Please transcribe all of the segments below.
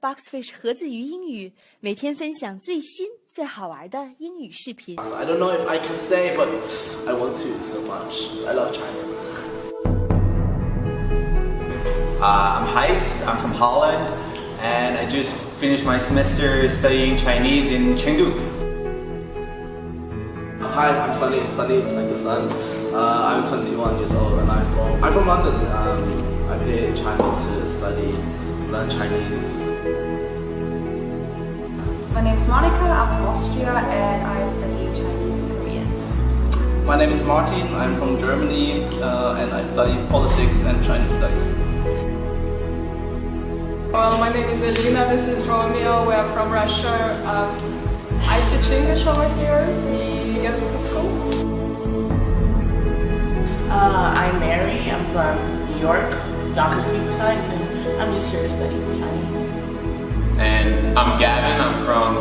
Boxfish 盒子语英语，每天分享最新最好玩的英语视频。I don't know if I can stay, but I want to so much. I love China. I'm Heis, I'm from Holland, and I just finished my semester studying Chinese in Chengdu. Hi, I'm Sunny, like the sun. I'm 21 years old and I'm from London. I'm here in China to learn Chinese. My name is Monica, I'm from Austria and I study Chinese and Korean. My name is Martin, I'm from Germany and I study politics and Chinese studies. Well, my name is Elena, this is Romeo, we are from Russia. I teach English over here, he goes to school. I'm Mary, I'm from New York, Yonkers to be precise, and I'm just here to study Chinese. And I'm Gavin, I'm from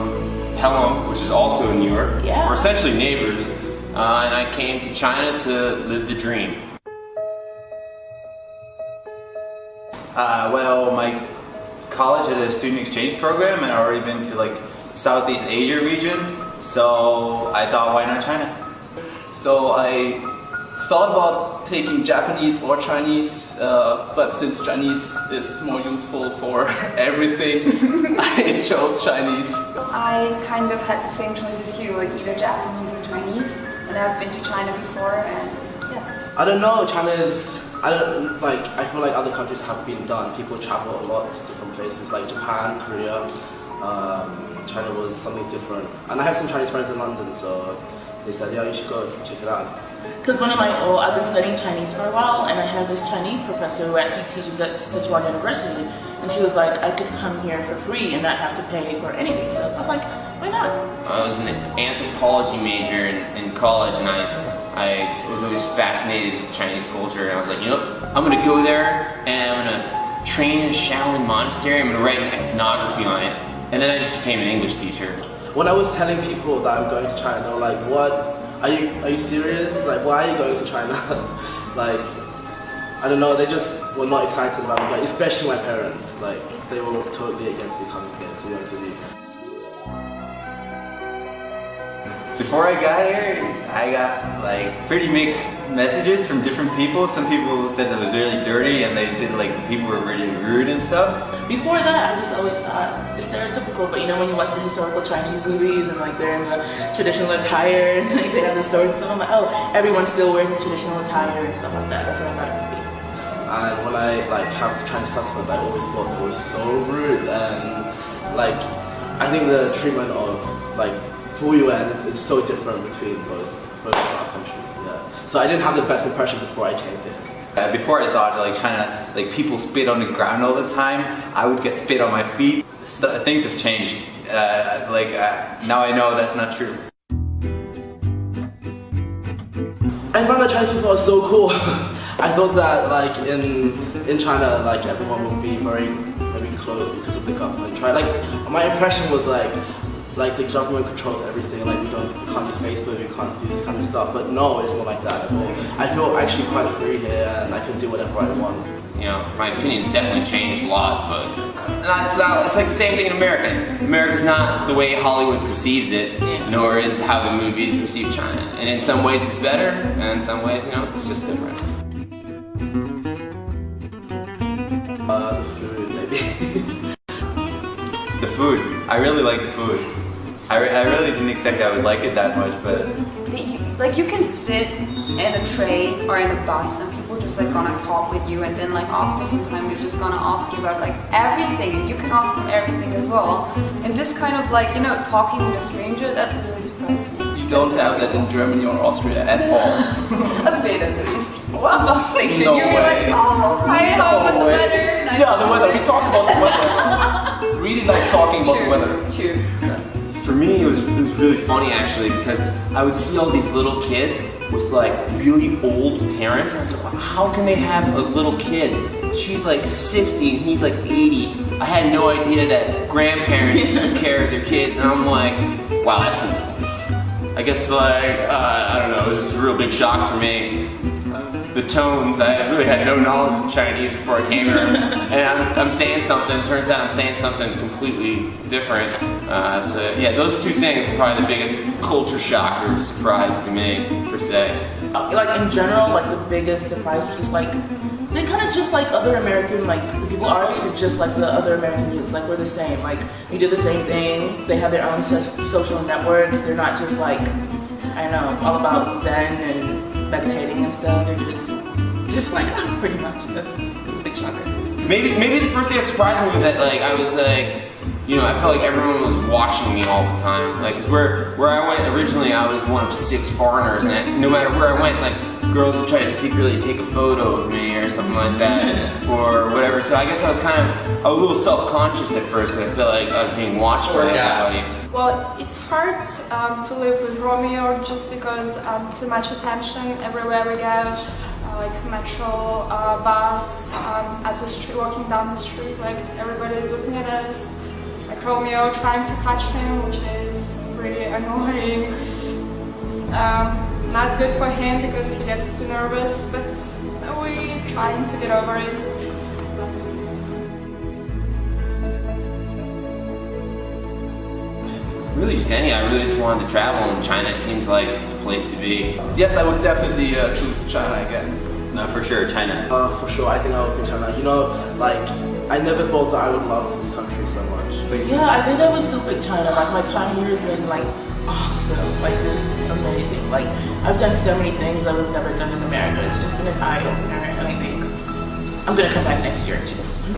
Pelham, which is also in New York. Yeah. We're essentially neighbors, and I came to China to live the dream. Well, my college had a student exchange program and I'd already been to like Southeast Asia region, so I thought, why not China? So I thought about taking Japanese or Chinese, but since Chinese is more useful for everything, I chose Chinese. I kind of had the same choice as you, like either Japanese or Chinese, and I've been to China before and yeah. I don't know, I feel like other countries have been done. People travel a lot to different places like Japan, Korea. China was something different. And I have some Chinese friends in London, so they said, yeah, you should go check it out. Because I've been studying Chinese for a while, and I have this Chinese professor who actually teaches at Sichuan University, and she was like, I could come here for free and not have to pay for anything. So I was like, why not? I was an anthropology major in college, and I was always fascinated with Chinese culture, and I was like, you know, I'm gonna go there and I'm gonna train in a Shaolin monastery, I'm gonna write an ethnography on it, and then I just became an English teacher. When I was telling people that I'm going to China, they were like, what? Are you serious? Like, why are you going to China? Like, I don't know, they just were not excited about me, like, especially my parents. Like, they were totally against me coming here, to be honest with you. Before I got here, I got like pretty mixed messages from different people. Some people said that it was really dirty and they did like the people were really rude and stuff. Before that, I just always thought it's stereotypical, but you know when you watch the historical Chinese movies and like they're in the traditional attire and like they have the swords and stuff, I'm like, oh, everyone still wears the traditional attire and stuff like that. That's what I thought it would be. And when I have Chinese customers, I always thought it was so rude, and like I think the treatment of like Fuyuan is so different between both our countries. Yeah. So I didn't have the best impression before I came here. Before I thought like China, like people spit on the ground all the time. I would get spit on my feet. Things have changed. Now I know that's not true. I found that Chinese people are so cool. I thought that like in China, like everyone would be very close because of the government. Like my impression was like the government controls everything. Like we can't use Facebook, we can't do this kind of stuff. But no, it's not like that at all. I feel actually quite free here, and I can do whatever I want. You know, my opinion's definitely changed a lot, but it's like the same thing in America. America's not the way Hollywood perceives it, nor is how the movies perceive China. And in some ways it's better, and in some ways, you know, it's just different. The food, maybe. The food. I really like the food. I really didn't expect I would like it that much, but... Like you can sit in a train or in a bus and people just like gonna talk with you, and then like after some time they're just gonna ask you about like everything. You can ask them everything as well. And just kind of like, you know, talking with a stranger, that really surprised me. You don't have that in Germany or Austria at all. A bit at least. What? Bus station, No you'd be like, way. oh, hi, how about the weather? Nice Yeah, the weather. We talk about the weather. Really like talking about the weather. True. For me, it was really funny actually, because I would see all these little kids with like really old parents, and I was like, how can they have a little kid? She's like 60 and he's like 80. I had no idea that grandparents took care of their kids, and I'm like, wow, I guess like, I don't know, it was just a real big shock for me. the tones. I really had no knowledge of Chinese before I came here, and I'm saying something. Turns out I'm saying something completely different. So yeah, those two things were probably the biggest culture shock or surprise to me, per se. Like in general, like the biggest surprise was just like they're kind of just like other American, like the people our age are just like the other American youths. Like we're the same. Like we do the same thing. They have their own social networks. They're not just like, I don't know, all about Zen and meditating and stuff. They're just like us, pretty much. That's a big shocker. Maybe the first thing that surprised me was that like I was like, you know, I felt like everyone was watching me all the time. Like, cause where I went originally, I was one of 6 foreigners, and no matter where I went, like girls would try to secretly take a photo of me or something like that, or whatever. So I guess I was a little self-conscious at first because I felt like I was being watched by everybody. Well, it's hard to live with Romeo just because too much attention everywhere we go, like metro, bus, at the street, walking down the street, like everybody's looking at us. Like Romeo trying to touch him, which is really annoying. Not good for him because he gets too nervous, but we're trying to get over it. Really just I really just wanted to travel, and China seems like the place to be. Yes, I would definitely choose China again. No, for sure, China. For sure, I think I would pick China. You know, like, I never thought that I would love this country so much. Yeah, I think I would still pick China. Like my time here has been like awesome, like just amazing. Like I've done so many things I would have never done in America. It's just been an eye opener, and I think I'm gonna come back next year too.